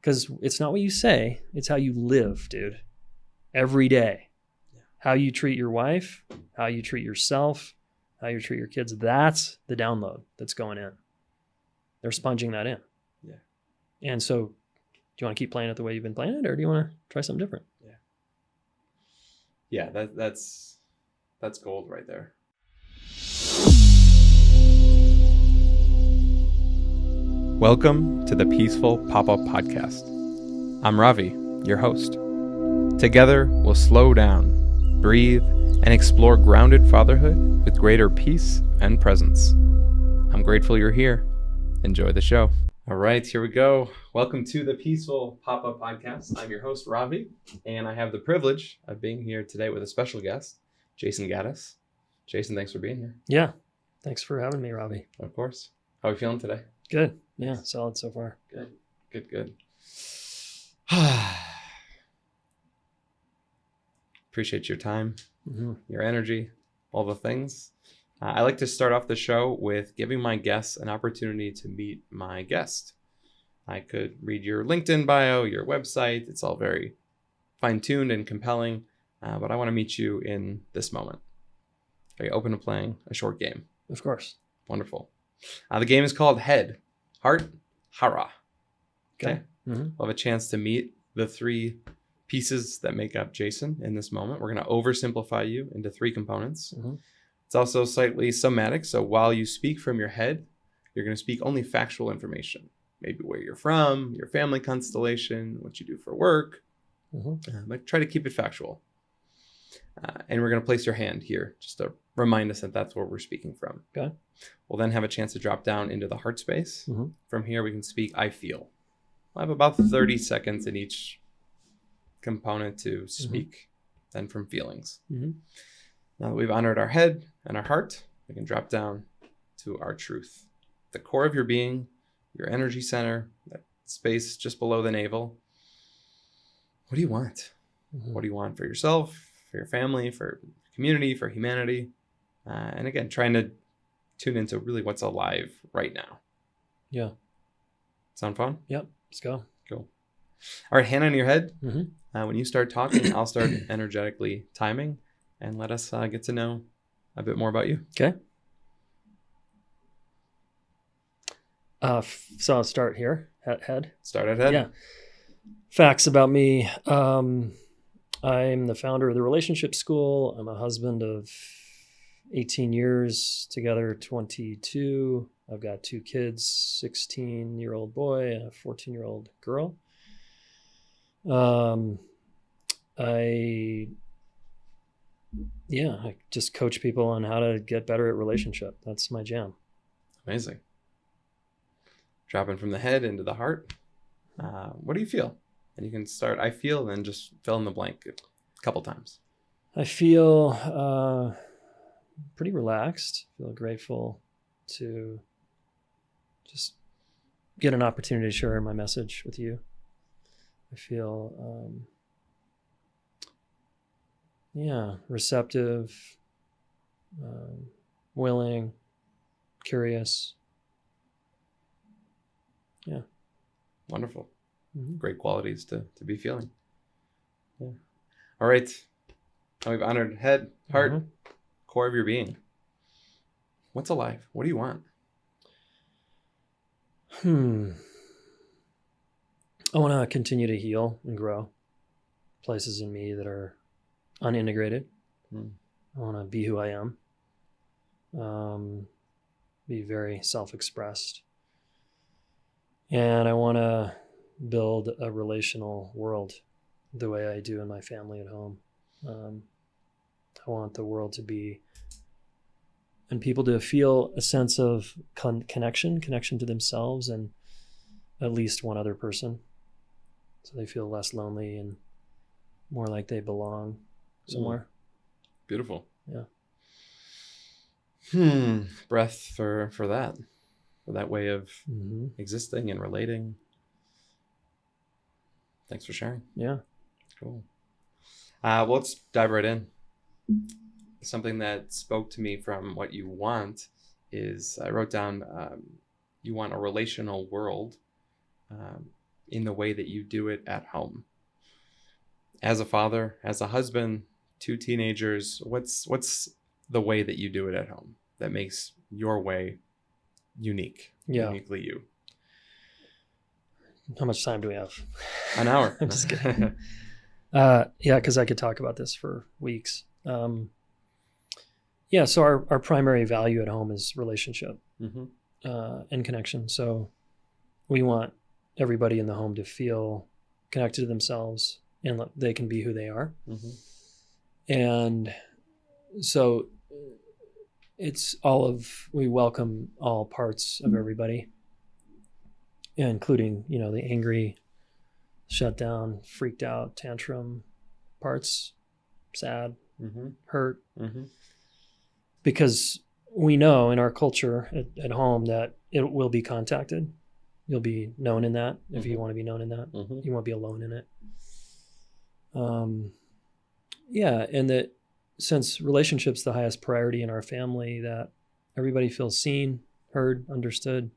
Because it's not what you say, it's how you live, dude. Every day. Yeah. How you treat your wife, how you treat yourself, how you treat your kids. That's the download that's going in. They're sponging that in. Yeah. And so, do you want to keep playing it the way you've been playing it, or do you want to try something different? Yeah. That's gold right there. Welcome to the Peaceful Pop-Up Podcast. I'm Ravi, your host. Together, we'll slow down, breathe, and explore grounded fatherhood with greater peace and presence. I'm grateful you're here. Enjoy the show. All right, here we go. Welcome to the Peaceful Pop-Up Podcast. I'm your host, Ravi, and I have the privilege of being here today with a special guest, Jayson Gaddis. Jayson, thanks for being here. Yeah. Thanks for having me, Ravi. Of course. How are you feeling today? Good. Yeah, solid so far. Good. Appreciate your time, your energy, all the things. I like to start off the show with giving my guests an opportunity to meet my guest. I could read your LinkedIn bio, your website. It's all very fine-tuned and compelling, but I want to meet you in this moment. Are you open to playing a short game? Of course. Wonderful. The game is called Head, Heart, Hara. Okay. Mm-hmm. We'll have a chance to meet the three pieces that make up Jayson in this moment. We're going to oversimplify you into three components. Mm-hmm. It's also slightly somatic. So while you speak from your head, you're going to speak only factual information. Maybe where you're from, your family constellation, what you do for work. But try to keep it factual. And we're going to place your hand here just to remind us that that's where we're speaking from. Okay. We'll then have a chance to drop down into the heart space. Mm-hmm. From here, we can speak I feel. We'll have about 30 seconds in each component to speak, then from feelings. Mm-hmm. Now that we've honored our head and our heart, we can drop down to our truth. The core of your being, your energy center, that space just below the navel. What do you want? Mm-hmm. What do you want for yourself, for your family, for community, for humanity? And again, trying to tune into really what's alive right now. Yeah. Sound fun? Yep. Let's go. Cool. All right, hand on your head. Mm-hmm. When you start talking, I'll start energetically timing and let us get to know a bit more about you. Okay. So I'll start here. Head. Start at head. Yeah. Facts about me. I'm the founder of the Relationship School. I'm a husband of 18 years, together 22. I've got two kids, 16-year-old boy and a 14-year-old girl. I just coach people on how to get better at relationship. That's my jam. Amazing. Dropping from the head into the heart. What do you feel? And you can start, I feel, then just fill in the blank a couple times. I feel pretty relaxed. I feel grateful to just get an opportunity to share my message with you. I feel, receptive, willing, curious. Yeah. Wonderful. Mm-hmm. Great qualities to be feeling. Yeah. All right. Now we've honored head, heart, core of your being. What's alive? What do you want? I want to continue to heal and grow places in me that are unintegrated. I want to be who I am, be very self-expressed. And I want to build a relational world the way I do in my family at home. I want the world to be, and people to feel a sense of connection to themselves and at least one other person. So they feel less lonely and more like they belong somewhere. Beautiful. Yeah. Breath for that way of existing and relating. Thanks for sharing. Yeah. Cool. Well, let's dive right in. Something that spoke to me from what you want is I wrote down, you want a relational world in the way that you do it at home? As a father, as a husband, 2 teenagers, what's the way that you do it at home that makes your way unique, uniquely you? How much time do we have? An hour. I'm just kidding. Yeah, because I could talk about this for weeks. So our primary value at home is relationship and connection. So we want everybody in the home to feel connected to themselves and they can be who they are. And so we welcome all parts of everybody, including, the angry, shut down, freaked out, tantrum parts, sad, hurt. Because we know in our culture at home that it will be contacted. You'll be known in that if you want to be known in that. You won't be alone in it. And that since relationship's the highest priority in our family, that everybody feels seen, heard, understood,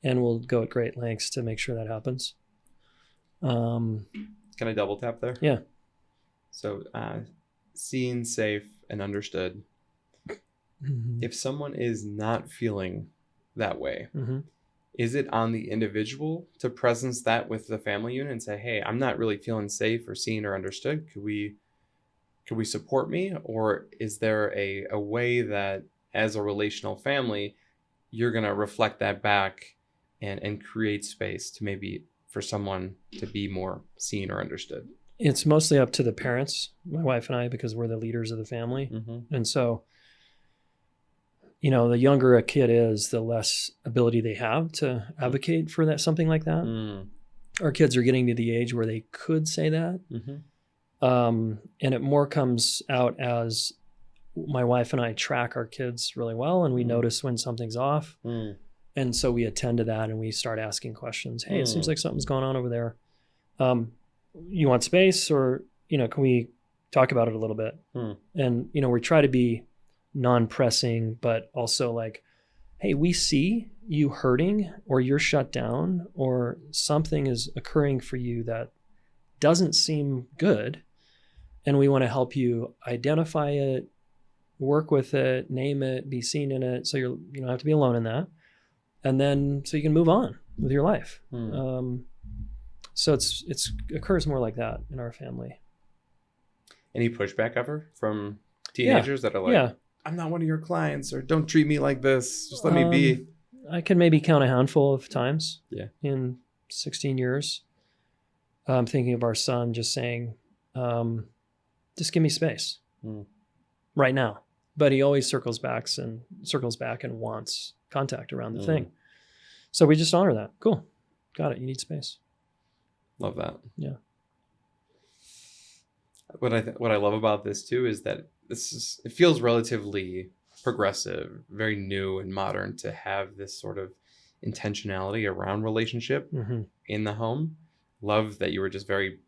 and we'll go at great lengths to make sure that happens. Can I double tap there? Yeah. So seen, safe, and understood. If someone is not feeling that way, is it on the individual to presence that with the family unit and say, hey, I'm not really feeling safe or seen or understood. Could we support me? Or is there a way that as a relational family, you're going to reflect that back and create space to maybe for someone to be more seen or understood? It's mostly up to the parents, my wife and I, because we're the leaders of the family. And so, the younger a kid is, the less ability they have to advocate for something like that. Our kids are getting to the age where they could say that. And it more comes out as my wife and I track our kids really well, and we notice when something's off. And so we attend to that and we start asking questions. Hey, it seems like something's going on over there. You want space, or, can we talk about it a little bit? And, we try to be non-pressing, but also like, hey, we see you hurting, or you're shut down, or something is occurring for you that doesn't seem good. And we want to help you identify it, work with it, name it, be seen in it. So you don't have to be alone in that. And then, so you can move on with your life. So it occurs more like that in our family. Any pushback ever from teenagers that are like, I'm not one of your clients, or don't treat me like this. Just let me be. I can maybe count a handful of times in 16 years. I'm thinking of our son just saying, just give me space right now. But he always circles back and wants contact around the thing. So we just honor that. Cool. Got it. You need space. Love that. Yeah. What I love about this too is that it feels relatively progressive, very new and modern to have this sort of intentionality around relationship in the home. Love that you were just very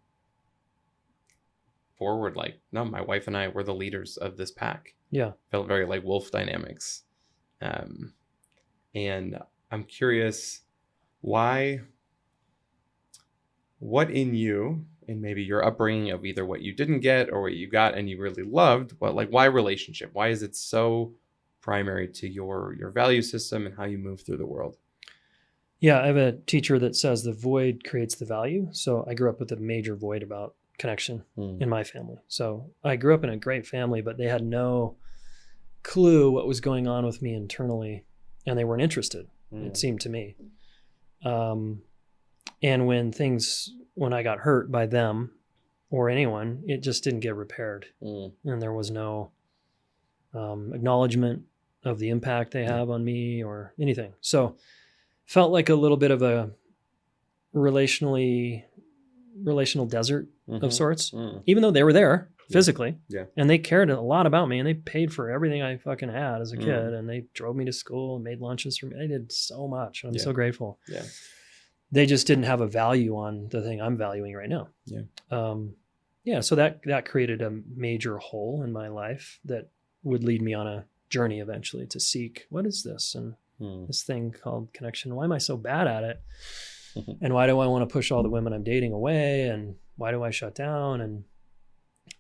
forward, like, no, my wife and I were the leaders of this pack. Yeah. Felt very like wolf dynamics. And I'm curious what in you, and maybe your upbringing of either what you didn't get or what you got and you really loved, why relationship? Why is it so primary to your value system and how you move through the world? Yeah, I have a teacher that says the void creates the value. So I grew up with a major void about connection in my family. So I grew up in a great family, but they had no clue what was going on with me internally, and they weren't interested, it seemed to me. And when I got hurt by them or anyone, it just didn't get repaired. And there was no acknowledgement of the impact they have on me or anything. So felt like a little bit of a relational desert of sorts, even though they were there physically. Yeah. And they cared a lot about me, and they paid for everything I fucking had as a kid. And they drove me to school and made lunches for me. They did so much. I'm so grateful. Yeah. They just didn't have a value on the thing I'm valuing right now. Yeah. So that created a major hole in my life that would lead me on a journey eventually to seek, what is this? And this thing called connection. Why am I so bad at it? And why do I want to push all the women I'm dating away? And why do I shut down?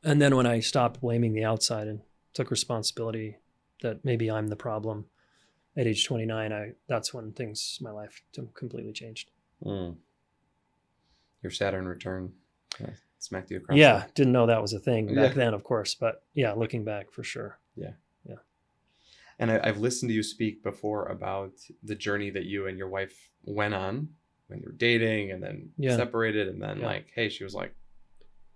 And then when I stopped blaming the outside and took responsibility that maybe I'm the problem at age 29, that's when my life completely changed. Your Saturn return smacked you across. Yeah. Didn't know that was a thing back then, of course, but yeah, looking back for sure. Yeah. And I've listened to you speak before about the journey that you and your wife went on when you were dating and then separated. And then like, hey, she was like,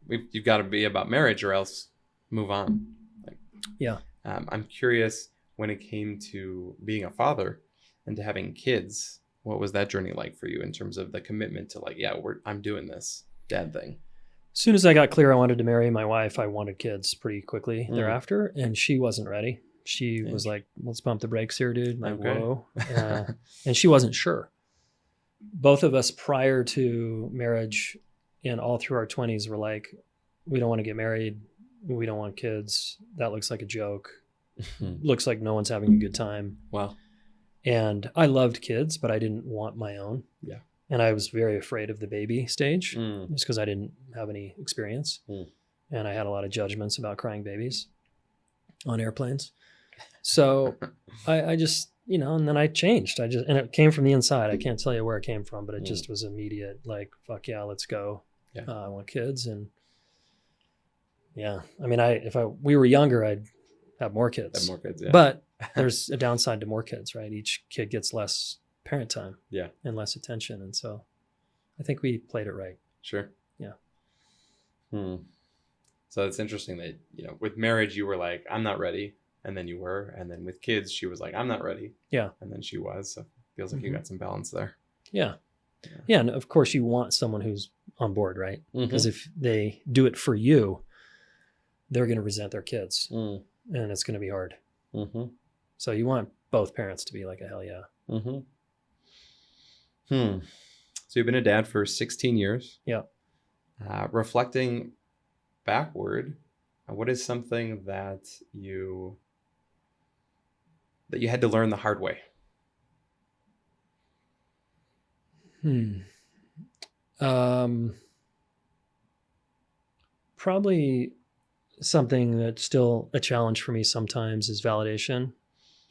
you've got to be about marriage or else move on. Like, I'm curious, when it came to being a father and to having kids, what was that journey like for you in terms of the commitment to like, I'm doing this dad thing? As soon as I got clear I wanted to marry my wife, I wanted kids pretty quickly thereafter. And she wasn't ready. She was like, let's pump the brakes here, dude. Like, whoa. And she wasn't sure. Both of us prior to marriage and all through our 20s were like, we don't want to get married. We don't want kids. That looks like a joke. Looks like no one's having a good time. Wow. And I loved kids, but I didn't want my own. Yeah. And I was very afraid of the baby stage just because I didn't have any experience. And I had a lot of judgments about crying babies on airplanes. So I just, and then I changed. And it came from the inside. I can't tell you where it came from, but it just was immediate, like, fuck yeah, let's go. Yeah. I want kids. And yeah, I mean, if we were younger, I'd have more kids. Have more kids, yeah. But there's a downside to more kids, right? Each kid gets less parent time and less attention. And so I think we played it right. Sure. Yeah. So it's interesting that, with marriage, you were like, I'm not ready. And then you were. And then with kids, she was like, I'm not ready. Yeah. And then she was. So it feels like you got some balance there. Yeah. Yeah. And of course, you want someone who's on board, right? Because if they do it for you, they're going to resent their kids. And it's going to be hard. So you want both parents to be like a hell yeah. So you've been a dad for 16 years. Yeah. Reflecting backward, what is something that you had to learn the hard way? Probably something that's still a challenge for me sometimes is validation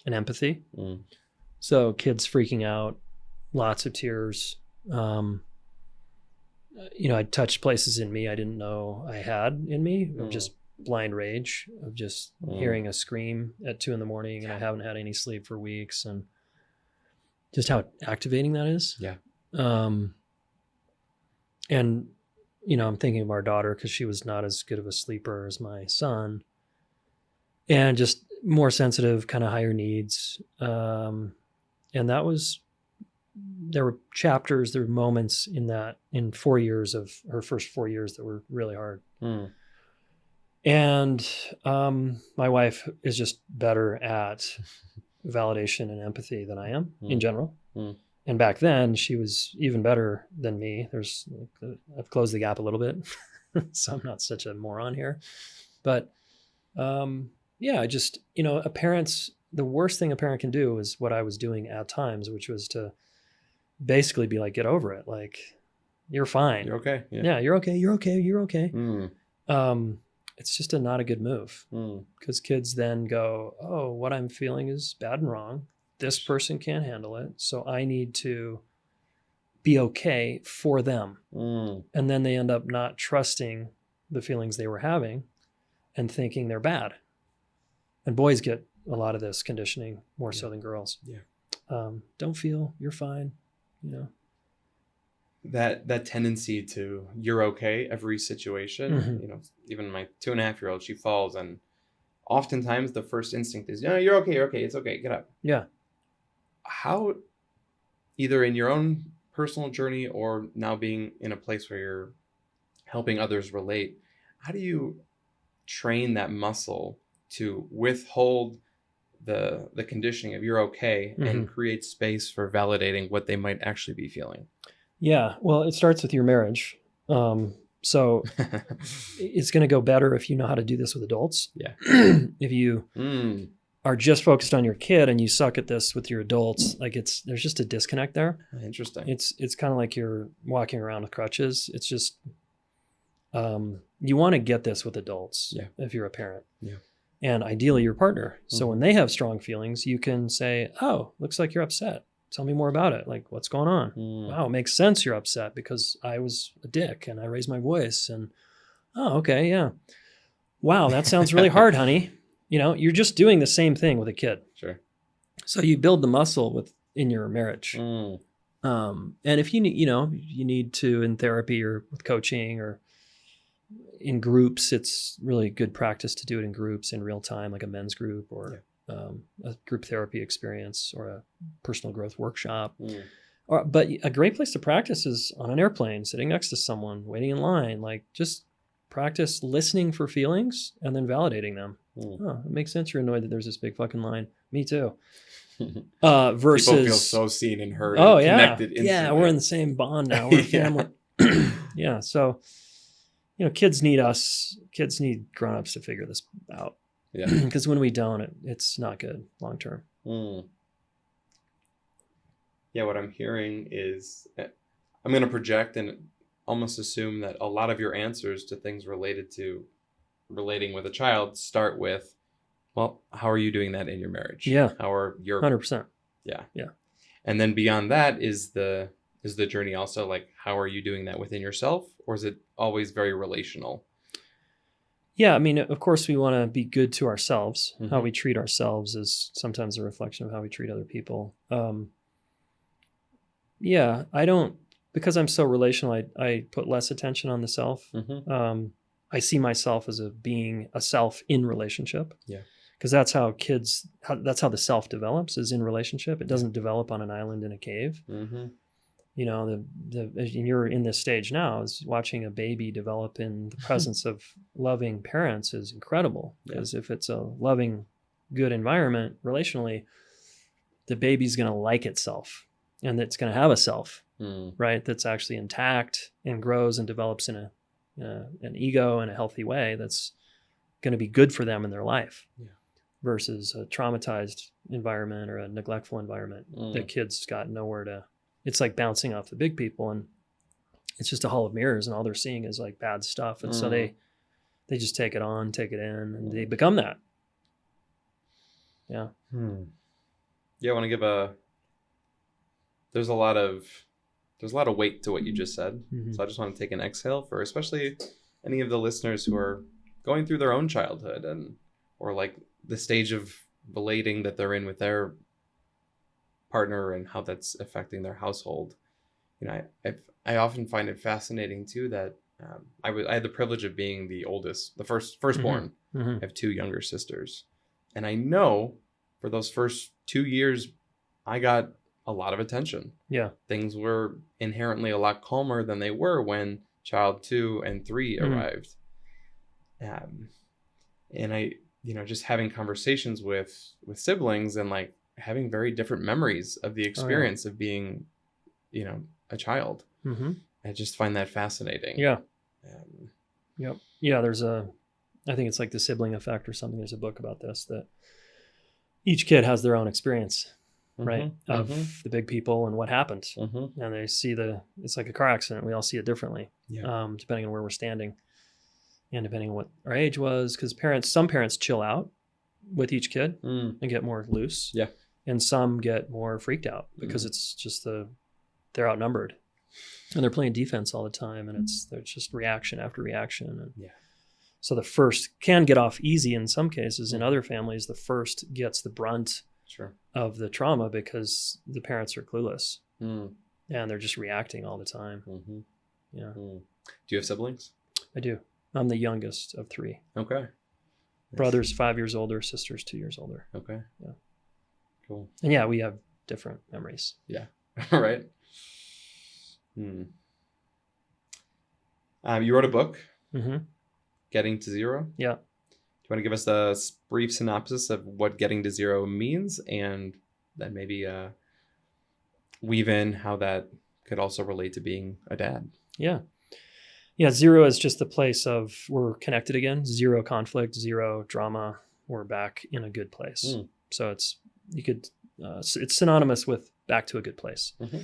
and empathy. So kids freaking out, lots of tears. I touched places in me I didn't know I had in me, of just blind rage, of just hearing a scream at 2 a.m. and I haven't had any sleep for weeks, and just how activating that is. Yeah. And, I'm thinking of our daughter because she was not as good of a sleeper as my son, and just more sensitive, kind of higher needs. And there were chapters, there were moments in 4 years of her first 4 years that were really hard. And my wife is just better at validation and empathy than I am in general. And back then she was even better than me. I've closed the gap a little bit, so I'm not such a moron here. But just, the worst thing a parent can do is what I was doing at times, which was to basically be like, get over it. Like, you're fine. You're okay. Yeah, you're okay. You're okay. You're okay. It's just not a good move, because kids then go, oh, what I'm feeling is bad and wrong. This person can't handle it. So I need to be okay for them. And then they end up not trusting the feelings they were having and thinking they're bad. And boys get a lot of this conditioning more so than girls. Yeah. Don't feel, you're fine. That tendency to, you're okay every situation. Even my 2.5-year-old, she falls, and oftentimes the first instinct is, no, you're okay, it's okay, get up. Yeah. How, either in your own personal journey or now being in a place where you're helping others relate, how do you train that muscle to withhold the conditioning of you're okay and create space for validating what they might actually be feeling? Yeah. Well, it starts with your marriage. So it's going to go better if you know how to do this with adults. Yeah. If you are just focused on your kid and you suck at this with your adults, like there's just a disconnect there. Interesting. It's kind of like you're walking around with crutches. It's just, you want to get this with adults if you're a parent. Yeah. And ideally your partner. So when they have strong feelings, you can say, oh, looks like you're upset. Tell me more about it. Like, what's going on? Wow, it makes sense you're upset because I was a dick and I raised my voice. And, oh, okay, yeah. Wow, that sounds really hard, honey. You're just doing the same thing with a kid. Sure. So you build the muscle in your marriage. And if you need, you need to in therapy or with coaching or in groups, it's really good practice to do it in groups in real time, like a men's group or a group therapy experience or a personal growth workshop. But a great place to practice is on an airplane, sitting next to someone, waiting in line, like just practice listening for feelings and then validating them. Oh, it makes sense you're annoyed that there's this big fucking line. Me too. Versus people feel so seen and heard. Oh, and yeah. Connected instantly. Yeah, we're in the same bond now. We're a family. Yeah. So, kids need us. Kids need grown-ups to figure this out. Yeah. Because when we don't, it's not good long term. Yeah, what I'm hearing is I'm going to project and almost assume that a lot of your answers to things relating with a child start with, well, how are you doing that in your marriage? Yeah. How are your 100%. Yeah. Yeah. And then beyond that is the journey also, like, how are you doing that within yourself? Or is it always very relational? Yeah. I mean, of course, we want to be good to ourselves. How we treat ourselves is sometimes a reflection of how we treat other people. Because I'm so relational, I put less attention on the self. I see myself as being a self in relationship. Yeah. Because that's how that's how the self develops, is in relationship. It doesn't develop on an island in a cave. And you're in this stage now, is watching a baby develop in the presence of loving parents is incredible. Because if it's a loving, good environment relationally, the baby's going to like itself and it's going to have a self, right? That's actually intact and grows and develops in an ego in a healthy way that's going to be good for them in their life. Versus a traumatized environment or a neglectful environment. The kid's got nowhere to, it's like bouncing off the big people and it's just a hall of mirrors and all they're seeing is like bad stuff. And so they just take it on, take it in, and they become that. Yeah. Yeah, I want to give there's a lot of weight to what you just said. So I just want to take an exhale for especially any of the listeners who are going through their own childhood or like the stage of relating that they're in with their partner and how that's affecting their household. I often find it fascinating too that I had the privilege of being the oldest, the firstborn. I have two younger sisters, and I know for those first 2 years, I got a lot of attention. Yeah, things were inherently a lot calmer than they were when child 2 and 3 arrived. And I, just having conversations with siblings and like having very different memories of the experience of being, a child. I just find that fascinating. Yeah. Yep. Yeah. I think it's like the sibling effect or something. There's a book about this, that each kid has their own experience, right? Of the big people and what happened. And they see it's like a car accident. We all see it differently, depending on where we're standing. And depending on what our age was, because some parents chill out with each kid and get more loose. Yeah. And some get more freaked out because it's just they're outnumbered and they're playing defense all the time. And they're just reaction after reaction. And so the first can get off easy in some cases. In other families, the first gets the brunt of the trauma because the parents are clueless and they're just reacting all the time. Yeah. Do you have siblings? I do. I'm the youngest of 3. Okay. Nice. Brother's 5 years older, sister's 2 years older. Okay. Yeah. Cool. And yeah, we have different memories. Yeah. Right. You wrote a book, Getting to Zero. Yeah. Do you want to give us a brief synopsis of what getting to zero means, and then maybe weave in how that could also relate to being a dad? Yeah. Yeah, zero is just the place of we're connected again. Zero conflict, zero drama. We're back in a good place. So it's synonymous with back to a good place. Mm-hmm.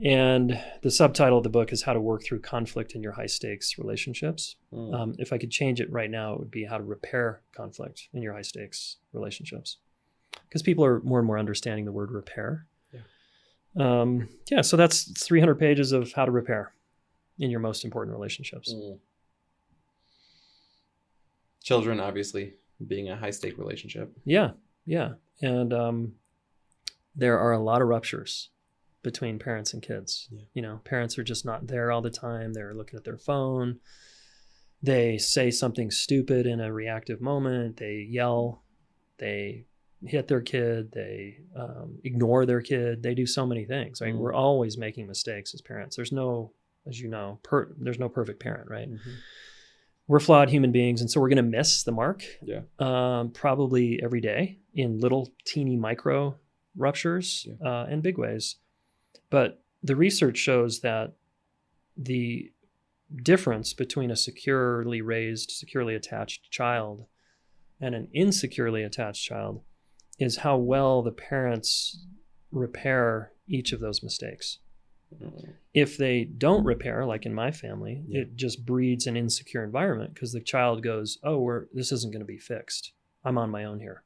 And the subtitle of the book is How to Work Through Conflict in Your High Stakes Relationships. If I could change it right now, it would be How to Repair Conflict in Your High Stakes Relationships. Because people are more and more understanding the word repair. So that's 300 pages of how to repair in your most important relationships. Children, obviously, being a high-stake relationship. Yeah. And there are a lot of ruptures between parents and kids. Parents are just not there all the time. They're looking at their phone. They say something stupid in a reactive moment. They yell. They hit their kid. They ignore their kid. They do so many things, right? We're always making mistakes as parents. There's no, as you know, there's no perfect parent, right? We're flawed human beings, and so we're going to miss the mark probably every day in little teeny micro ruptures and big ways. But the research shows that the difference between a securely raised, securely attached child and an insecurely attached child is how well the parents repair each of those mistakes. If they don't repair, like in my family, it just breeds an insecure environment because the child goes, this isn't going to be fixed. I'm on my own here.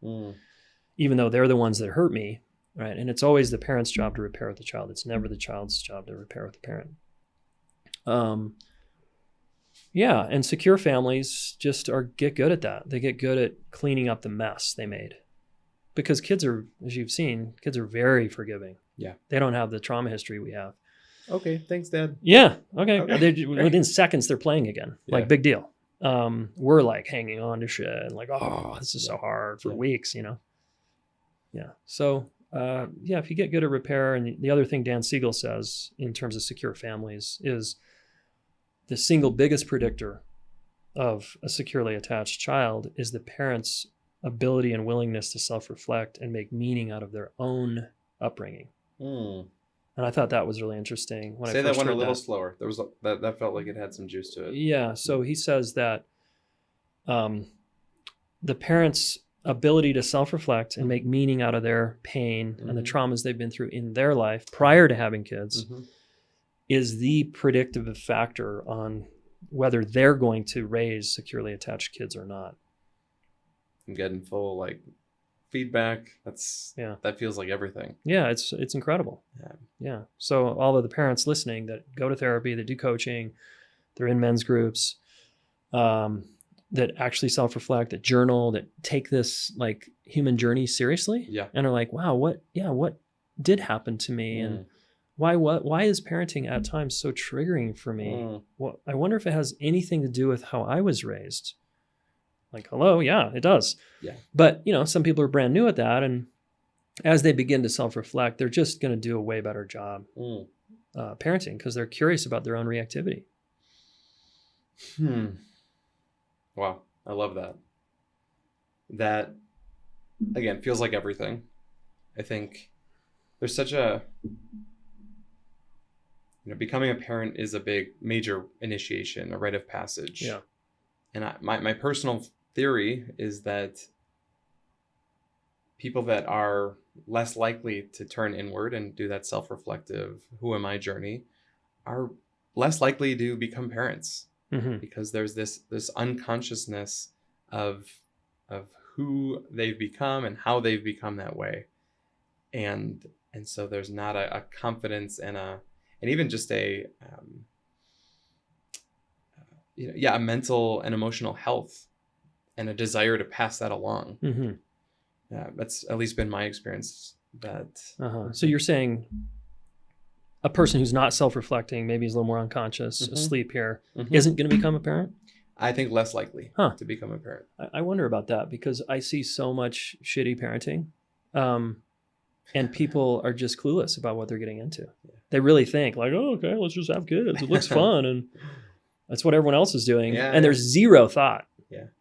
Even though they're the ones that hurt me, right? And it's always the parent's job to repair with the child. It's never the child's job to repair with the parent. And secure families just get good at that. They get good at cleaning up the mess they made. Because kids are, as you've seen, very forgiving. Yeah. They don't have the trauma history we have. Okay, thanks, Dad. Yeah, okay. Within seconds, they're playing again. Like, big deal. We're like hanging on to shit and like, this is so hard for weeks, Yeah. So, if you get good at repair, and the other thing Dan Siegel says in terms of secure families is the single biggest predictor of a securely attached child is the parent's ability and willingness to self-reflect and make meaning out of their own upbringing. And I thought that was really interesting. When Say that one a little slower. There was that felt like it had some juice to it. Yeah. So he says that the parent's ability to self-reflect and make meaning out of their pain and the traumas they've been through in their life prior to having kids is the predictive factor on whether they're going to raise securely attached kids or not. I'm getting full feedback. That feels like everything. Yeah, it's incredible. Yeah. So all of the parents listening that go to therapy, that do coaching, they're in men's groups, that actually self-reflect, that journal, that take this human journey seriously, and are like, wow, what did happen to me, and why is parenting at times so triggering for me? Well, I wonder if it has anything to do with how I was raised. Hello, yeah, it does. Yeah. But, some people are brand new at that. And as they begin to self-reflect, they're just going to do a way better job parenting because they're curious about their own reactivity. Wow. I love that. That, again, feels like everything. I think there's such a... becoming a parent is a big, major initiation, a rite of passage. Yeah. And my personal theory is that people that are less likely to turn inward and do that self-reflective, who am I journey, are less likely to become parents because there's this unconsciousness of who they've become and how they've become that way. And so there's not a confidence and even just a mental and emotional health and a desire to pass that along. That's at least been my experience. So you're saying a person who's not self-reflecting, maybe is a little more unconscious, asleep here, isn't going to become a parent? I think less likely to become a parent. I wonder about that because I see so much shitty parenting. And people are just clueless about what they're getting into. They really think okay, let's just have kids. It looks fun. And that's what everyone else is doing. And there's zero thought.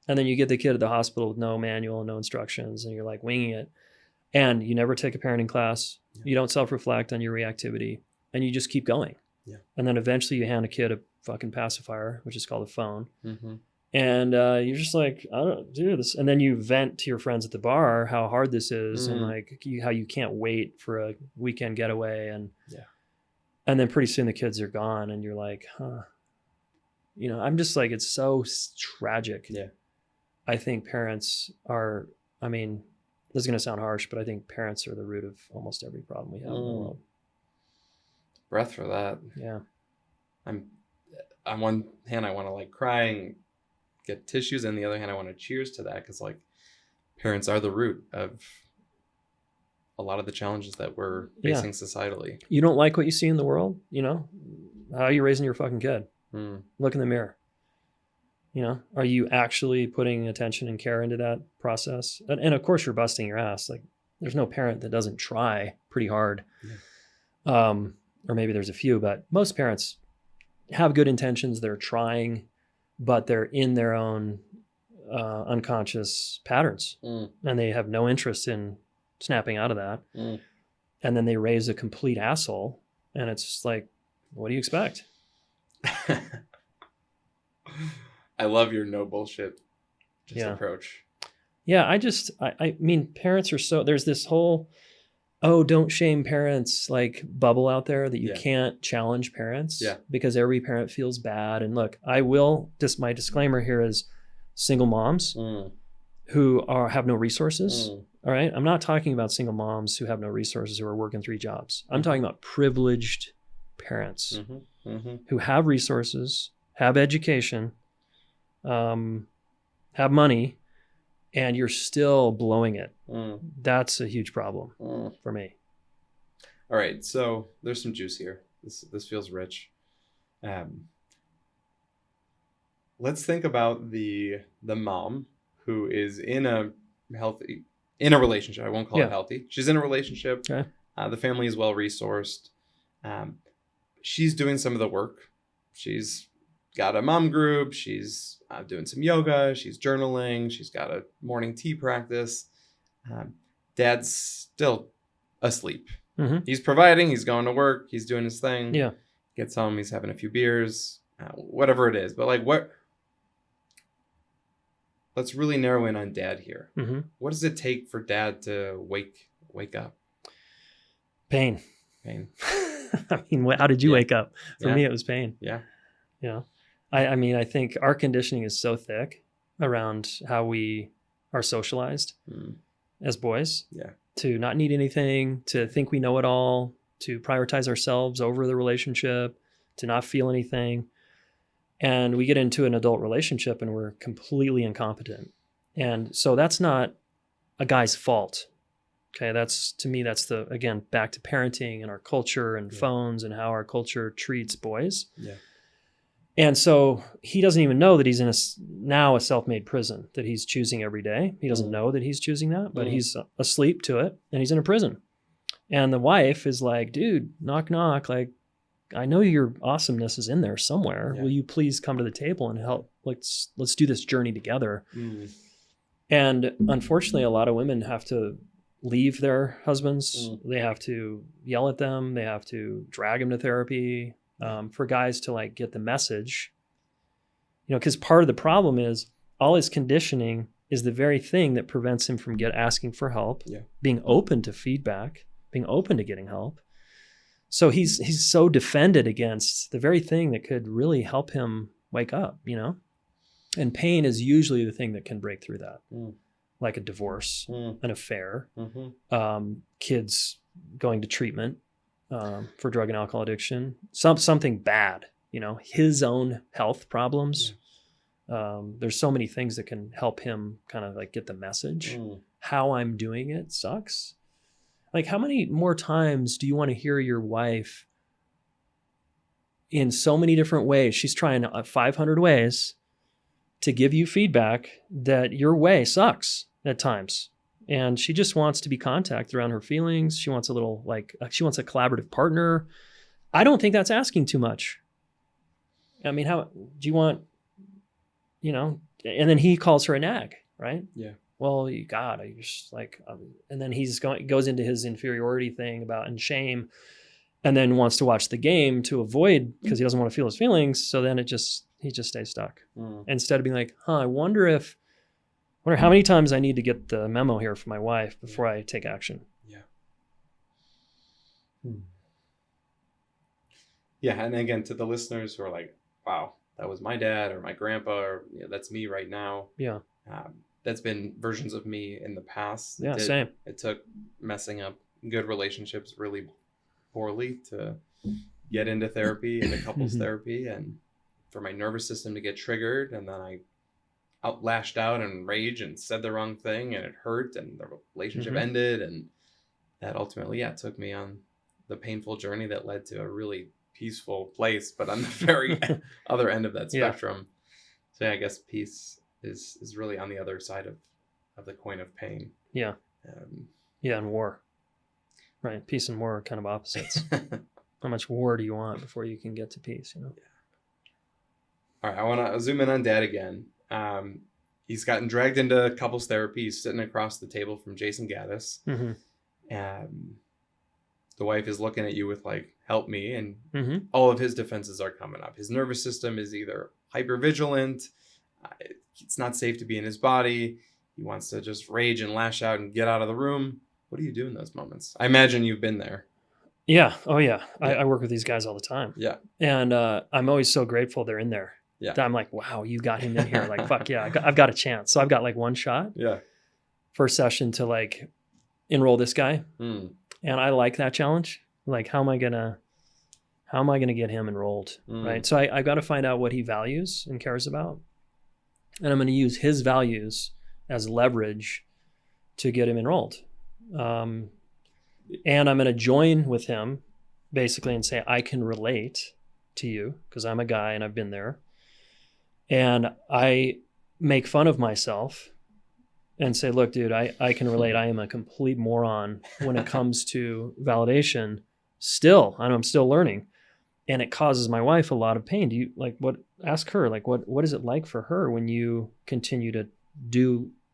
And then you get the kid at the hospital with no manual, no instructions, and you're winging it. And you never take a parenting class. You don't self-reflect on your reactivity, and you just keep going. And then eventually you hand a kid a fucking pacifier, which is called a phone. And you're just like, I don't do this. And then you vent to your friends at the bar how hard this is and like how you can't wait for a weekend getaway. And then pretty soon the kids are gone and you're like, huh. You know, I'm just like, it's so tragic. Yeah. I think parents are, I mean, this is going to sound harsh, but I think parents are the root of almost every problem we have in the world. Breath for that. Yeah. I'm on one hand, I want to like cry and get tissues. And the other hand, I want to cheers to that. Cause like parents are the root of a lot of the challenges that we're facing societally. You don't like what you see in the world, you know, how are you raising your fucking kid? Look in the mirror. You know, are you actually putting attention and care into that process? And of course you're busting your ass. Like there's no parent that doesn't try pretty hard. Or maybe there's a few, but most parents have good intentions. They're trying, but they're in their own unconscious patterns and they have no interest in snapping out of that. And then they raise a complete asshole and it's just like, what do you expect? I love your no bullshit approach. Yeah, I mean, parents are so, there's this whole, don't shame parents like bubble out there that you can't challenge parents because every parent feels bad. And look, my disclaimer here is single moms who have no resources. All right. I'm not talking about single moms who have no resources, who are working 3 jobs. I'm talking about privileged parents who have resources, have education, have money, and you're still blowing it. That's a huge problem for me. All right. So there's some juice here. This feels rich. Let's think about the mom who is in a relationship. I won't call it healthy. She's in a relationship. Okay. The family is well resourced. She's doing some of the work. She's got a mom group. She's doing some yoga. She's journaling. She's got a morning tea practice. Dad's still asleep. He's providing. He's going to work. He's doing his thing. Yeah. Gets home. He's having a few beers. Whatever it is. But like what? Let's really narrow in on dad here. What does it take for dad to wake up? Pain. I mean, how did you wake up? For me, it was pain. Yeah. Yeah. I mean, I think our conditioning is so thick around how we are socialized as boys to not need anything, to think we know it all, to prioritize ourselves over the relationship, to not feel anything. And we get into an adult relationship and we're completely incompetent. And so that's not a guy's fault. Okay. To me, that's again, back to parenting and our culture and phones and how our culture treats boys. Yeah. And so he doesn't even know that he's in now a self-made prison that he's choosing every day. He doesn't know that he's choosing that, but he's asleep to it and he's in a prison. And the wife is like, dude, knock, knock. Like, I know your awesomeness is in there somewhere. Yeah. Will you please come to the table and help? Let's do this journey together. And unfortunately, a lot of women have to leave their husbands. They have to yell at them. They have to drag them to therapy. For guys to like get the message, because part of the problem is all his conditioning is the very thing that prevents him from asking for help, being open to feedback, being open to getting help. So he's so defended against the very thing that could really help him wake up, and pain is usually the thing that can break through that, like a divorce, an affair, kids going to treatment. For drug and alcohol addiction, something bad, his own health problems. There's so many things that can help him kind of like get the message. How I'm doing it sucks. Like, how many more times do you want to hear your wife in so many different ways? She's trying 500 ways to give you feedback that your way sucks at times. And she just wants to be contacted around her feelings. She wants she wants a collaborative partner. I don't think that's asking too much. I mean, how do you want, and then he calls her a nag, right? Yeah. Well, God, I just like, and then goes into his inferiority thing and shame, and then wants to watch the game to avoid, because he doesn't want to feel his feelings. So then he he just stays stuck. Mm. Instead of being like, I wonder how many times I need to get the memo here from my wife before I take action. Yeah. Yeah. And again, to the listeners who are like, wow, that was my dad or my grandpa, or that's me right now. Yeah. That's been versions of me in the past. Yeah, same. It took messing up good relationships really poorly to get into therapy, into couples therapy, and for my nervous system to get triggered, and then I lashed out and rage and said the wrong thing, and it hurt, and the relationship ended, and that ultimately took me on the painful journey that led to a really peaceful place, but on the very other end of that spectrum. So I guess peace is really on the other side of the coin of pain. Yeah. And war. Right. Peace and war are kind of opposites. How much war do you want before you can get to peace, Yeah. All right. I want to zoom in on Dad again. He's gotten dragged into couples therapy. He's sitting across the table from Jayson Gaddis. The wife is looking at you with like, help me. And all of his defenses are coming up. His nervous system is either hypervigilant. It's not safe to be in his body. He wants to just rage and lash out and get out of the room. What do you do in those moments? I imagine you've been there. Yeah. Oh, yeah. I work with these guys all the time. Yeah. And I'm always so grateful they're in there. Yeah. That I'm like, wow, you got him in here. Like, fuck yeah, I've got a chance. So I've got like one shot. Yeah. First session to like enroll this guy. And I like that challenge. Like, how am I gonna get him enrolled? Right. So I got to find out what he values and cares about. And I'm going to use his values as leverage to get him enrolled. And I'm going to join with him basically and say, I can relate to you because I'm a guy and I've been there. And I make fun of myself and say, look, dude, I can relate. I am a complete moron when it comes to validation. Still, I'm still learning. And it causes my wife a lot of pain. Do you ask her, like, what is it like for her when you continue to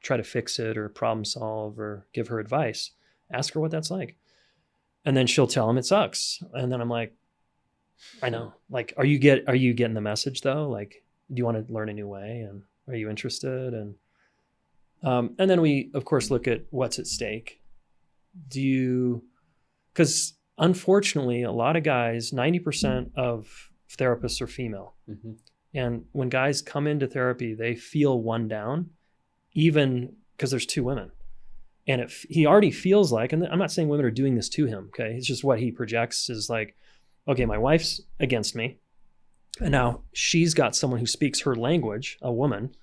try to fix it or problem solve or give her advice? Ask her what that's like. And then she'll tell him it sucks. And then I'm like, I know. Like, are you getting the message though? Like, do you want to learn a new way? And are you interested? And then we, of course, look at what's at stake. Because unfortunately, a lot of guys, 90% of therapists are female. And when guys come into therapy, they feel one down, even because there's two women. And he already feels like, and I'm not saying women are doing this to him, okay? It's just what he projects is like, okay, my wife's against me. And now she's got someone who speaks her language, a woman,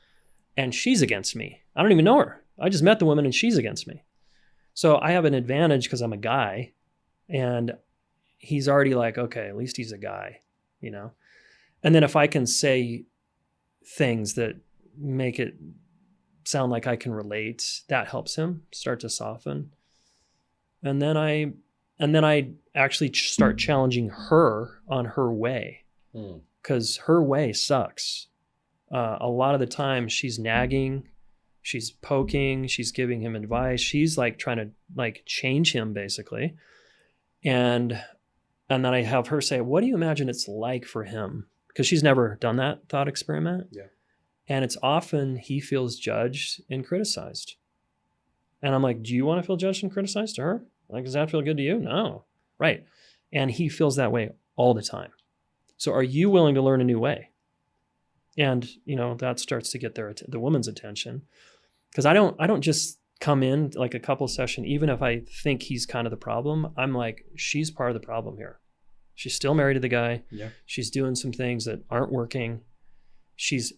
and she's against me. I don't even know her. I just met the woman and she's against me. So I have an advantage because I'm a guy. And he's already like, okay, at least he's a guy, And then if I can say things that make it sound like I can relate, that helps him start to soften. And then I actually start challenging her on her way, because her way sucks. A lot of the time she's nagging, she's poking, she's giving him advice. She's like trying to like change him basically. And then I have her say, what do you imagine it's like for him? Because she's never done that thought experiment. Yeah. And it's often he feels judged and criticized. And I'm like, do you want to feel judged and criticized to her? Like, does that feel good to you? No. Right. And he feels that way all the time. So are you willing to learn a new way? And, that starts to get the woman's attention. Because I don't just come in like a couple session, even if I think he's kind of the problem, I'm like, she's part of the problem here. She's still married to the guy. Yeah. She's doing some things that aren't working. She's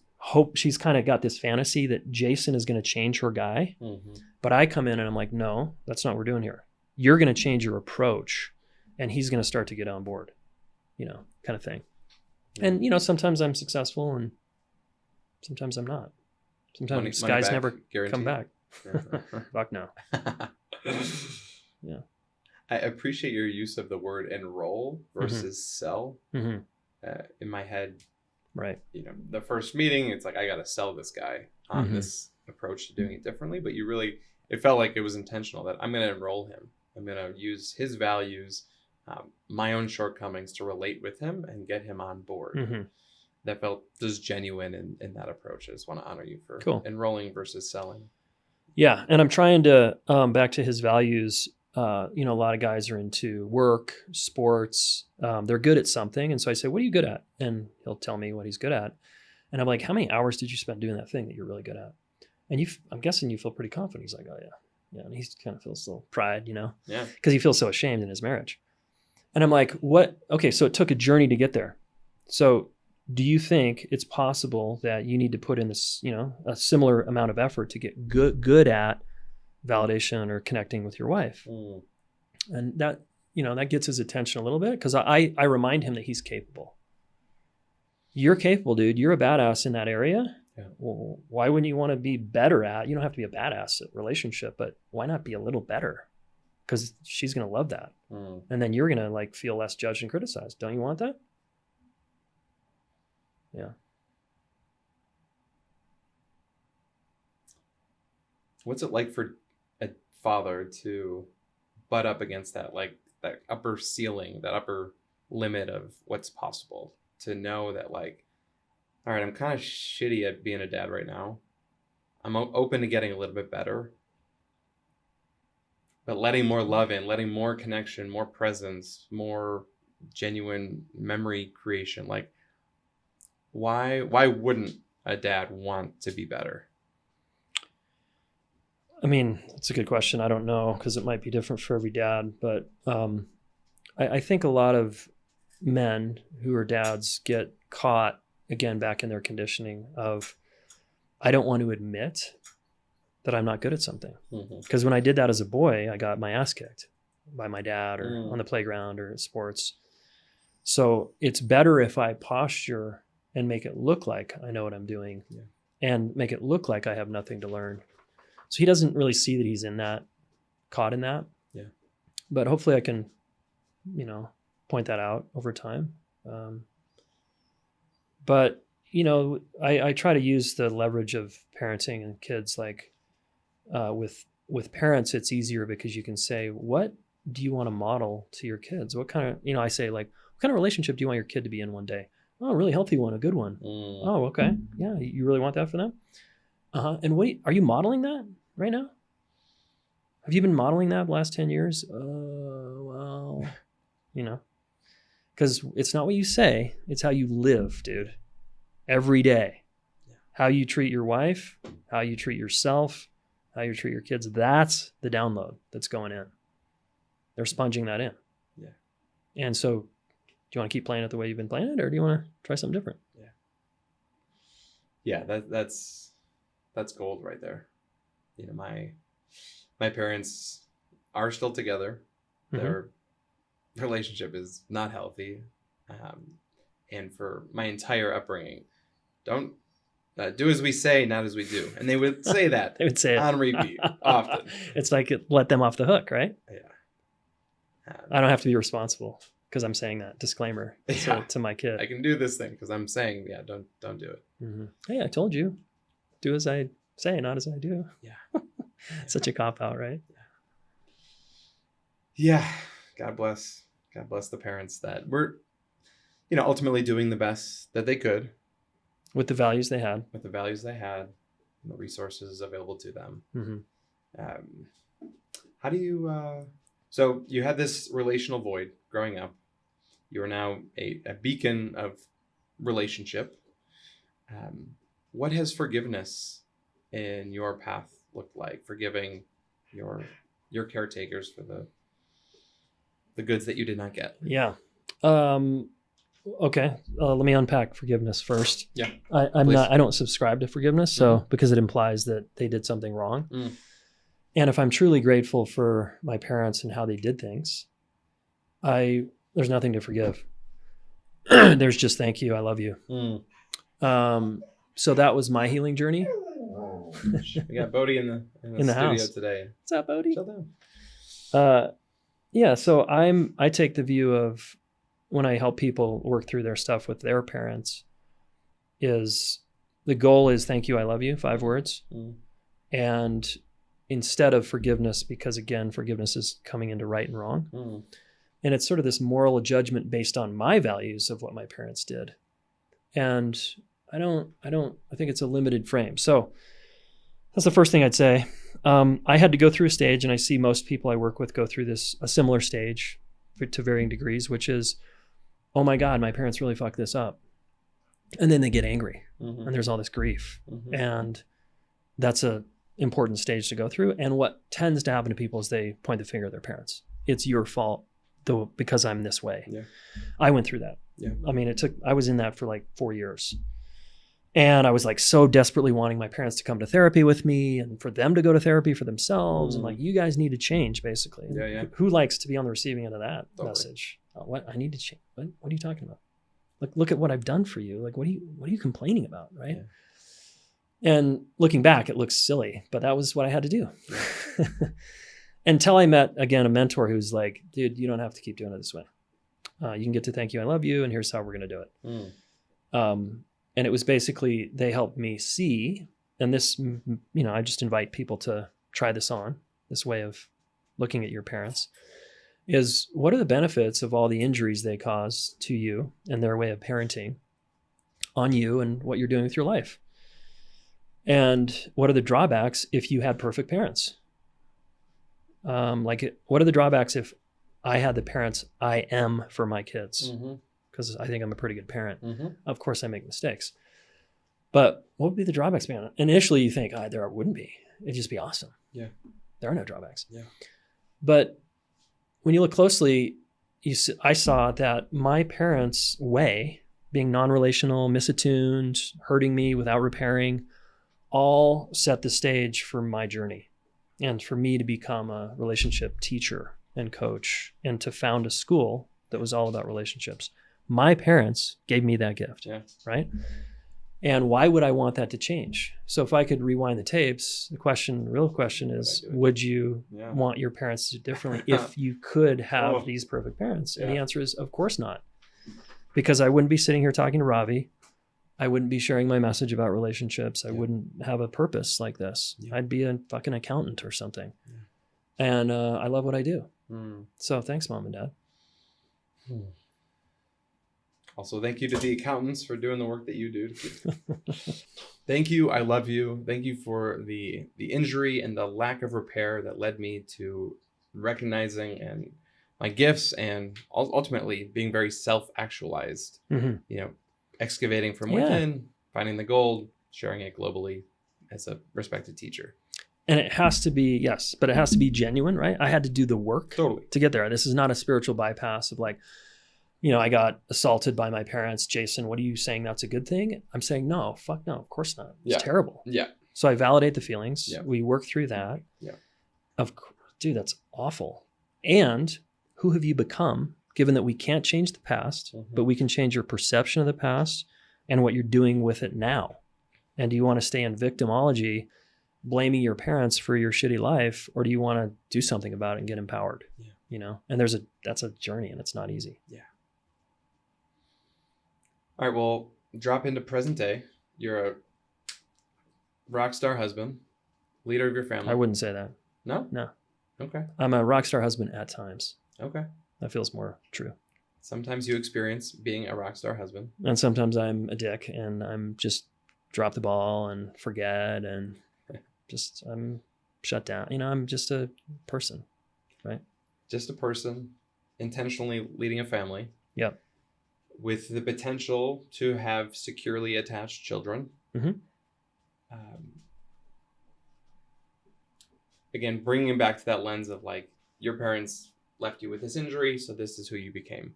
kind of got this fantasy that Jayson is going to change her guy. But I come in and I'm like, no, that's not what we're doing here. You're going to change your approach and he's going to start to get on board, kind of thing. Yeah. And, sometimes I'm successful and sometimes I'm not. Sometimes guys never come back. Fuck no. Yeah. I appreciate your use of the word enroll versus sell. In my head, right. The first meeting, it's like, I got to sell this guy on this approach to doing it differently. But it felt like it was intentional that I'm going to enroll him. I'm going to use his values, my own shortcomings to relate with him and get him on board. that felt just genuine in that approach. I just want to honor you for Cool. enrolling versus selling. Yeah. And I'm trying to, back to his values, a lot of guys are into work, sports. They're good at something. And so I say, what are you good at? And he'll tell me what he's good at. And I'm like, how many hours did you spend doing that thing that you're really good at? And I'm guessing you feel pretty confident. He's like, oh, yeah. Yeah. And he kind of feels a little pride, Yeah. because he feels so ashamed in his marriage. And I'm like, what? Okay. So it took a journey to get there. So do you think it's possible that you need to put in this, a similar amount of effort to get good at validation or connecting with your wife? And that, that gets his attention a little bit, because I remind him that he's capable. You're capable, dude. You're a badass in that area. Yeah. Well, why wouldn't you want to be better at? You don't have to be a badass at relationship, but why not be a little better? Because she's going to love that. And then you're going to like feel less judged and criticized. Don't you want that? Yeah. What's it like for a father to butt up against that, like that upper ceiling, that upper limit of what's possible? To know that, like, all right, I'm kind of shitty at being a dad right now. I'm open to getting a little bit better. But letting more love in, letting more connection, more presence, more genuine memory creation. Like, why wouldn't a dad want to be better? I mean, it's a good question. I don't know, because it might be different for every dad. But I think a lot of men who are dads get caught, again, back in their conditioning of, I don't want to admit that I'm not good at something. Because when I did that as a boy, I got my ass kicked by my dad or on the playground or at sports. So it's better if I posture and make it look like I know what I'm doing and make it look like I have nothing to learn. So he doesn't really see that he's caught in that. Yeah. But hopefully I can, point that out over time. But, I try to use the leverage of parenting and kids. Like with parents, it's easier because you can say, what do you want to model to your kids? What kind of, I say, like, what kind of relationship do you want your kid to be in one day? Oh, a really healthy one, a good one. Oh, okay. Yeah. You really want that for them? And are you modeling that right now? Have you been modeling that the last 10 years? Well, because it's not what you say, it's how you live, dude. Every day. Yeah. How you treat your wife, how you treat yourself, how you treat your kids. That's the download that's going in. They're sponging that in. Yeah. And so, do you want to keep playing it the way you've been playing it, or do you want to try something different? Yeah. Yeah, that's gold right there. My parents are still together. Their relationship is not healthy. And for my entire upbringing, don't do as we say, not as we do. And they would say that. They would say on repeat often. It's like let them off the hook, right? Yeah. I don't have to be responsible because I'm saying that. Disclaimer to my kid. I can do this thing because I'm saying, don't do it. Hey, I told you. Do as I say, not as I do. Yeah. Such a cop-out, right? Yeah. God bless the parents that were, ultimately doing the best that they could. With the values they had. With the values they had and the resources available to them. How do you, so you had this relational void growing up. You are now a beacon of relationship. What has forgiveness in your path looked like? Forgiving your caretakers for the goods that you did not get. Yeah. Okay. Let me unpack forgiveness first. Yeah. I don't subscribe to forgiveness. So because it implies that they did something wrong. And if I'm truly grateful for my parents and how they did things, there's nothing to forgive. There's just thank you. I love you. So that was my healing journey. We got Bodhi in the studio house today. What's up, Bodhi? Chill down. Yeah. So I take the view of when I help people work through their stuff with their parents, is the goal is thank you, I love you, 5 words. And instead of forgiveness, because again, forgiveness is coming into right and wrong. And it's sort of this moral judgment based on my values of what my parents did. And I think it's a limited frame. So that's the first thing I'd say. I had to go through a stage, and I see most people I work with go through a similar stage to varying degrees, which is, oh my God, my parents really fucked this up. And then they get angry, and there's all this grief. And that's a important stage to go through. And what tends to happen to people is they point the finger at their parents. It's your fault, though, because I'm this way. Yeah. I went through that. Yeah. I mean, I was in that for like 4 years. And I was like so desperately wanting my parents to come to therapy with me and for them to go to therapy for themselves. And like, you guys need to change, basically. Yeah. Who likes to be on the receiving end of that message? Oh, what? I need to change. What are you talking about? Look at what I've done for you. Like, what are you complaining about? Right. Yeah. And looking back, it looks silly, but that was what I had to do. Yeah. Until I met, again, a mentor who's like, dude, you don't have to keep doing it this way. You can get to thank you, I love you, and here's how we're going to do it. And it was basically, they helped me see, and this, I just invite people to try this on, this way of looking at your parents, is what are the benefits of all the injuries they cause to you and their way of parenting on you and what you're doing with your life? And what are the drawbacks if you had perfect parents? What are the drawbacks if I had the parents I am for my kids? Because I think I'm a pretty good parent. Of course I make mistakes. But what would be the drawbacks, man? Initially you think, there wouldn't be. It'd just be awesome. Yeah. There are no drawbacks. Yeah. But when you look closely, I saw that my parents' way, being non-relational, misattuned, hurting me without repairing, all set the stage for my journey and for me to become a relationship teacher and coach and to found a school that was all about relationships. My parents gave me that gift, right? And why would I want that to change? So if I could rewind the tapes, the real question is, would you want your parents to do differently if you could have these perfect parents? And the answer is, of course not. Because I wouldn't be sitting here talking to Ravi. I wouldn't be sharing my message about relationships. I wouldn't have a purpose like this. I'd be a fucking accountant or something. And I love what I do. So thanks, Mom and Dad. Also, thank you to the accountants for doing the work that you do. Thank you. I love you. Thank you for the injury and the lack of repair that led me to recognizing and my gifts and ultimately being very self-actualized. Excavating from within, finding the gold, sharing it globally as a respected teacher. And it has to be, but it has to be genuine, right? I had to do the work to get there. This is not a spiritual bypass of like, I got assaulted by my parents. Jayson, what are you saying? That's a good thing? I'm saying, no, fuck no, of course not. It's terrible. Yeah. So I validate the feelings. Yeah. We work through that. Yeah. Dude, that's awful. And who have you become, given that we can't change the past, but we can change your perception of the past and what you're doing with it now? And do you want to stay in victimology, blaming your parents for your shitty life, or do you want to do something about it and get empowered? Yeah. And that's a journey, and it's not easy. Yeah. All right, well, drop into present day. You're a rock star husband, leader of your family. I wouldn't say that. No? No. Okay. I'm a rock star husband at times. Okay. That feels more true. Sometimes you experience being a rock star husband. And sometimes I'm a dick and I'm just drop the ball and forget and I'm shut down. I'm just a person, right? Just a person intentionally leading a family. Yep. With the potential to have securely attached children. Again, bringing it back to that lens of like, your parents left you with this injury, so this is who you became.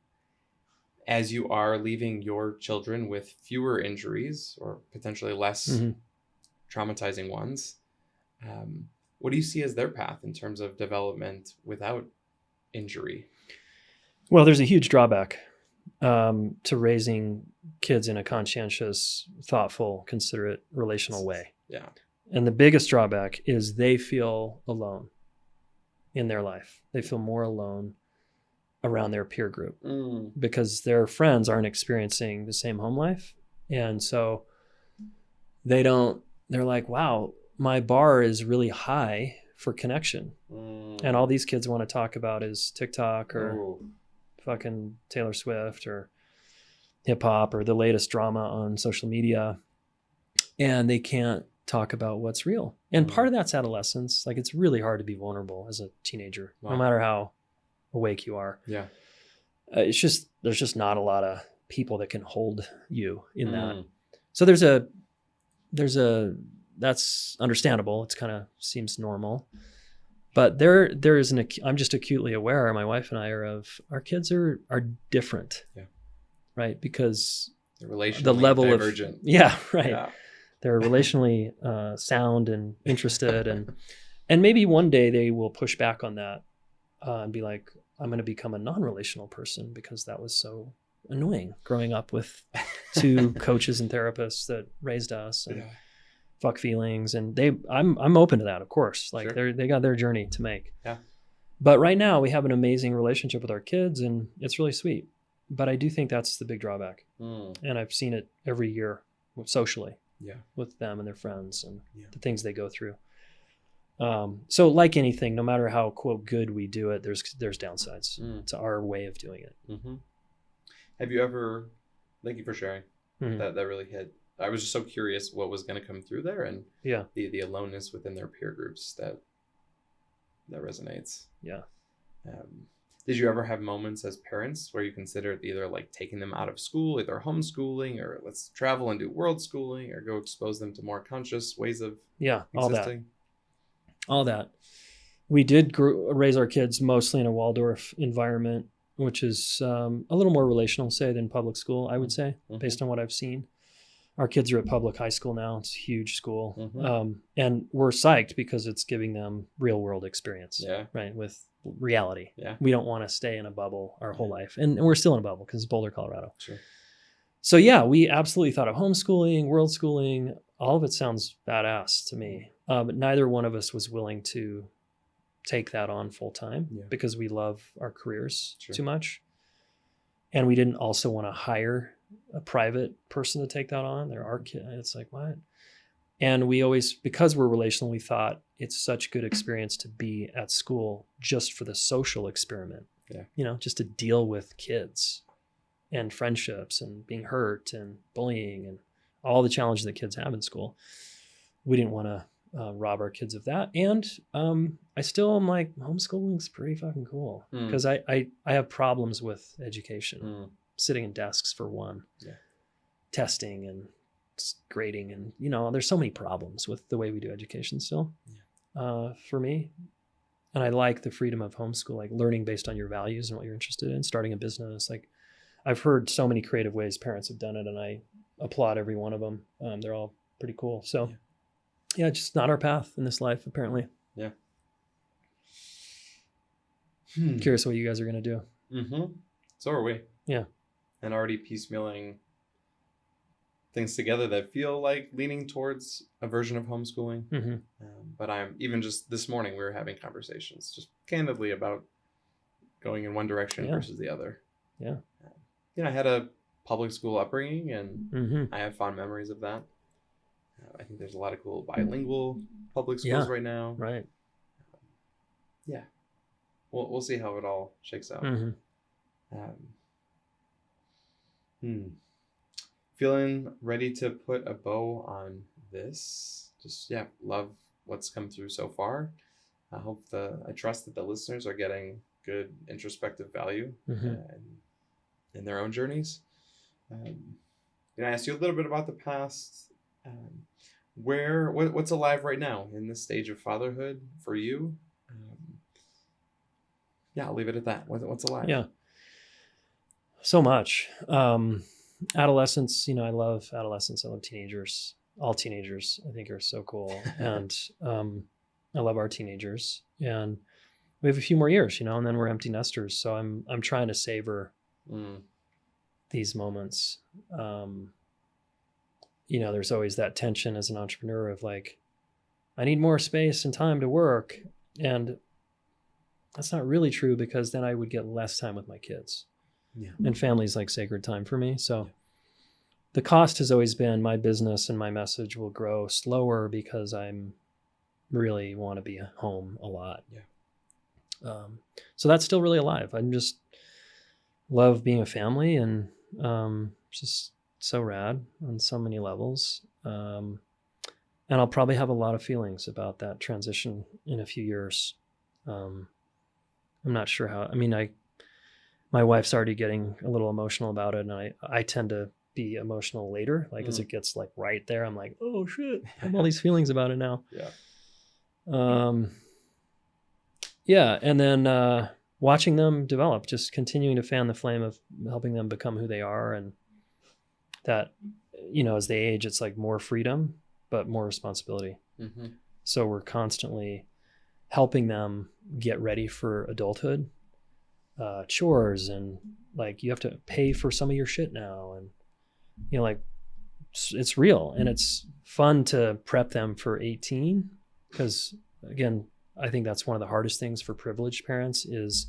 As you are leaving your children with fewer injuries or potentially less traumatizing ones, what do you see as their path in terms of development without injury? Well, there's a huge drawback to raising kids in a conscientious, thoughtful, considerate, relational way. Yeah. And the biggest drawback is they feel alone in their life. They feel more alone around their peer group because their friends aren't experiencing the same home life. And so they're like, wow, my bar is really high for connection. And all these kids want to talk about is TikTok or fucking Taylor Swift or hip hop or the latest drama on social media, and they can't talk about what's real. And part of that's adolescence. Like, it's really hard to be vulnerable as a teenager, no matter how awake you are. Yeah. It's just, there's just not a lot of people that can hold you in that. So there's a, that's understandable. It's kind of seems normal, but there is I'm just acutely aware, my wife and I are, of our kids are different. Yeah. Right. Because the level divergent. Right. Yeah. They're relationally sound and interested, and maybe one day they will push back on that and be like, I'm going to become a non-relational person because that was so annoying growing up with two coaches and therapists that raised us, and fuck feelings. And I'm open to that, of course. Like, they got their journey to make. Yeah. But right now we have an amazing relationship with our kids, and it's really sweet. But I do think that's the big drawback. And I've seen it every year socially. Yeah, with them and their friends and the things they go through. So like anything, no matter how quote good we do it, there's downsides to our way of doing it. Have you ever? Thank you for sharing. That really hit. I was just so curious what was going to come through there, and the aloneness within their peer groups that resonates. Yeah. Did you ever have moments as parents where you considered either like taking them out of school, either homeschooling, or let's travel and do world schooling, or go expose them to more conscious ways of existing? All that. We did raise our kids mostly in a Waldorf environment, which is a little more relational, say, than public school, I would say, based on what I've seen. Our kids are at public high school now. It's a huge school. And we're psyched because it's giving them real world experience, right? With reality. Yeah. We don't want to stay in a bubble our whole life. And we're still in a bubble because it's Boulder, Colorado. Sure. So yeah, we absolutely thought of homeschooling, world schooling. All of it sounds badass to me. But neither one of us was willing to take that on full time because we love our careers too much. And we didn't also want to hire a private person to take that on. They're our kid. It's like, what? And we always, because we're relational, we thought it's such good experience to be at school just for the social experiment. Yeah. You know, just to deal with kids and friendships and being hurt and bullying and all the challenges that kids have in school. We didn't want to rob our kids of that. And I still am like, homeschooling's pretty fucking cool because I have problems with education. Sitting in desks for one, testing and grading, and there's so many problems with the way we do education still for me. And I like the freedom of homeschool, like learning based on your values and what you're interested in, starting a business. Like, I've heard so many creative ways parents have done it, and I applaud every one of them. They're all pretty cool. So yeah, just not our path in this life, apparently. Yeah. Curious what you guys are going to do. So are we. Yeah. And already piecemealing things together that feel like leaning towards a version of homeschooling. But I'm even just this morning, we were having conversations just candidly about going in one direction versus the other. Yeah. I had a public school upbringing, and I have fond memories of that. I think there's a lot of cool bilingual public schools right now. Right. Yeah. We'll see how it all shakes out. Feeling ready to put a bow on this. Just love what's come through so far. I trust that the listeners are getting good introspective value in their own journeys. I asked you a little bit about the past. What's alive right now in this stage of fatherhood for you? I'll leave it at that. What's alive? Yeah. So much. Adolescence, I love adolescence. I love teenagers. All teenagers, I think, are so cool. And I love our teenagers. And we have a few more years, and then we're empty nesters. So I'm trying to savor these moments. There's always that tension as an entrepreneur of like, I need more space and time to work. And that's not really true, because then I would get less time with my kids. Yeah. And family's like sacred time for me. So the cost has always been my business and my message will grow slower because I'm really want to be home a lot. Yeah. So that's still really alive. I'm just love being a family and just so rad on so many levels. And I'll probably have a lot of feelings about that transition in a few years. I'm not sure how. I mean, my wife's already getting a little emotional about it, and I tend to be emotional later. Like as it gets like right there, I'm like, oh shit, I have all these feelings about it now. Yeah, and then watching them develop, just continuing to fan the flame of helping them become who they are, and that, you know, as they age, it's like more freedom, but more responsibility. Mm-hmm. So we're constantly helping them get ready for adulthood, chores, and like you have to pay for some of your shit now, and you know, like it's real, and it's fun to prep them for 18, because again, I think that's one of the hardest things for privileged parents is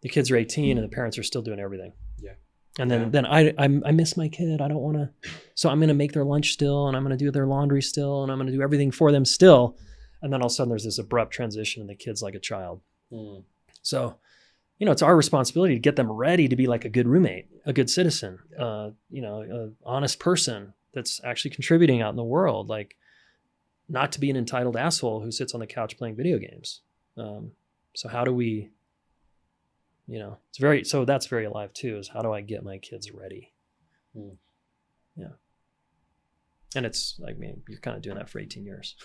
the kids are 18 and the parents are still doing everything. Yeah. And then I miss my kid. I don't want to, so I'm going to make their lunch still, and I'm going to do their laundry still, and I'm going to do everything for them still. And then all of a sudden there's this abrupt transition and the kid's like a child. So, you know, it's our responsibility to get them ready to be like a good roommate, a good citizen, you know, an honest person that's actually contributing out in the world, like not to be an entitled asshole who sits on the couch playing video games. So how do we, you know, so that's very alive too, is how do I get my kids ready? Yeah. And it's like, man, you're kind of doing that for 18 years.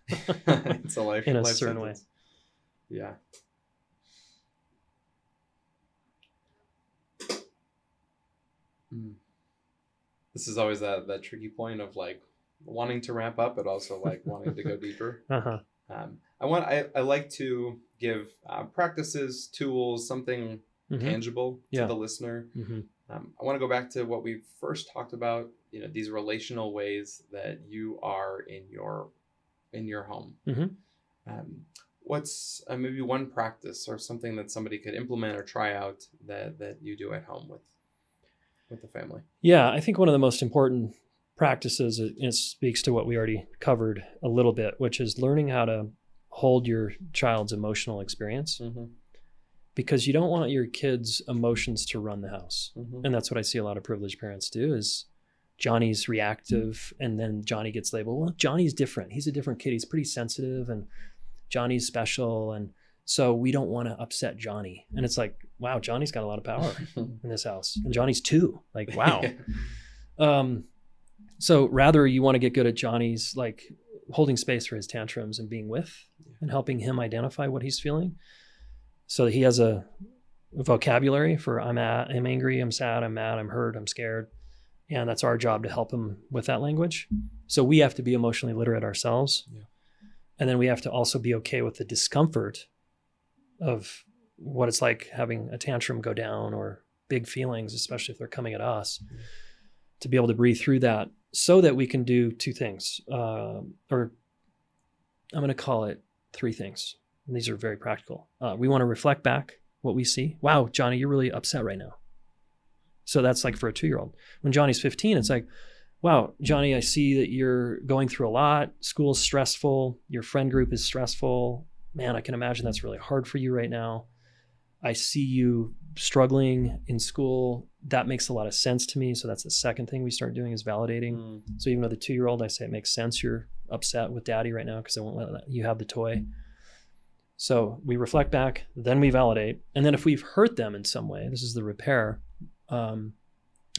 It's a life in a life certain sentence. way. Yeah. This is always that tricky point of like wanting to ramp up, but also like wanting to go deeper. I like to give practices, tools, something tangible to the listener. I want to go back to what we first talked about. You know, these relational ways that you are in your home. What's maybe one practice or something that somebody could implement or try out that you do at home with the family? Yeah, I think one of the most important practices, it speaks to what we already covered a little bit, which is learning how to hold your child's emotional experience. Because you don't want your kids' emotions to run the house. And that's what I see a lot of privileged parents do, is Johnny's reactive, and then Johnny gets labeled, well, Johnny's different. He's a different kid. He's pretty sensitive, and Johnny's special. And so we don't want to upset Johnny. And it's like, wow, Johnny's got a lot of power in this house. And Johnny's 2. Like, wow. So rather you want to get good at Johnny's like holding space for his tantrums and being with and helping him identify what he's feeling. So he has a vocabulary for I'm angry, I'm sad, I'm mad, I'm hurt, I'm scared. And that's our job to help him with that language. So we have to be emotionally literate ourselves. And then we have to also be okay with the discomfort of what it's like having a tantrum go down, or big feelings, especially if they're coming at us, to be able to breathe through that, so that we can do 2 things, or I'm going to call it 3 things. And these are very practical. We want to reflect back what we see. Wow, Johnny, you're really upset right now. So that's like for a 2-year-old. When Johnny's 15, it's like, wow, Johnny, I see that you're going through a lot. School's stressful. Your friend group is stressful. Man, I can imagine that's really hard for you right now. I see you struggling in school. That makes a lot of sense to me. So that's the second thing we start doing, is validating. So even with a 2-year-old, I say it makes sense you're upset with daddy right now because I won't let you have the toy. So we reflect back, then we validate. And then if we've hurt them in some way, this is the repair,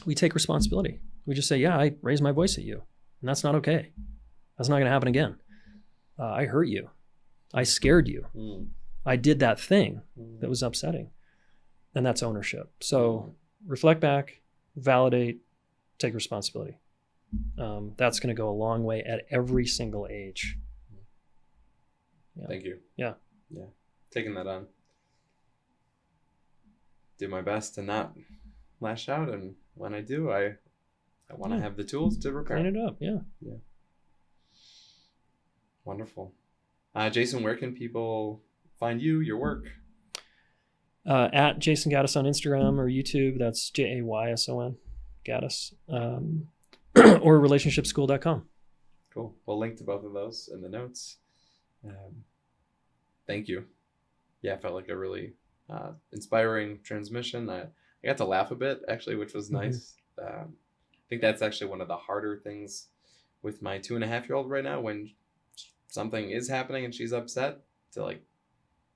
we take responsibility. We just say, yeah, I raised my voice at you, and that's not okay. That's not going to happen again. I hurt you. I scared you. I did that thing that was upsetting. And that's ownership. So reflect back, validate, take responsibility. That's going to go a long way at every single age. Thank you. Yeah. Taking that on. Do my best to not lash out. And when I do, I want to have the tools to repair. Clean it up. Yeah. Wonderful. Jayson, where can people find you, your work? At Jayson Gaddis on Instagram or YouTube. That's Jayson Gaddis. Or relationshipschool.com. Cool. We'll link to both of those in the notes. Thank you. Yeah, I felt like a really inspiring transmission. I got to laugh a bit, actually, which was nice. I think that's actually one of the harder things with my 2.5-year-old right now. When something is happening and she's upset, to like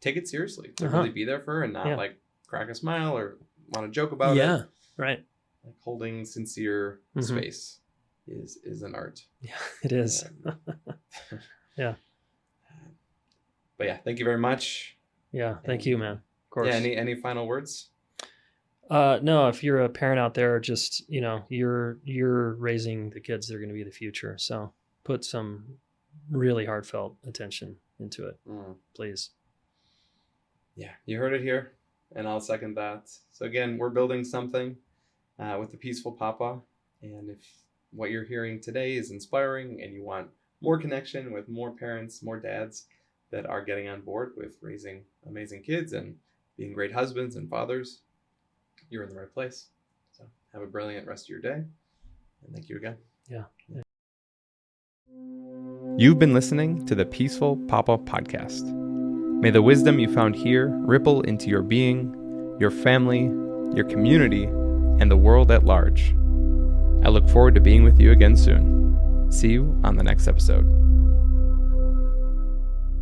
take it seriously, to really be there for her and not like crack a smile or want to joke about it. Yeah, right. Like holding sincere space is an art. Yeah, it is. Yeah. But yeah, thank you very much. Yeah, thank you, man. Of course. Yeah, any final words? No, if you're a parent out there, just, you're raising the kids that are going to be the future. So put some really heartfelt attention into it, please. Yeah, you heard it here, and I'll second that. So again, we're building something with the Peaceful Papa, and if what you're hearing today is inspiring and you want more connection with more parents, more dads that are getting on board with raising amazing kids and being great husbands and fathers, you're in the right place. So have a brilliant rest of your day, and thank you again. Yeah. You've been listening to the Peaceful Papa Podcast. May the wisdom you found here ripple into your being, your family, your community, and the world at large. I look forward to being with you again soon. See you on the next episode.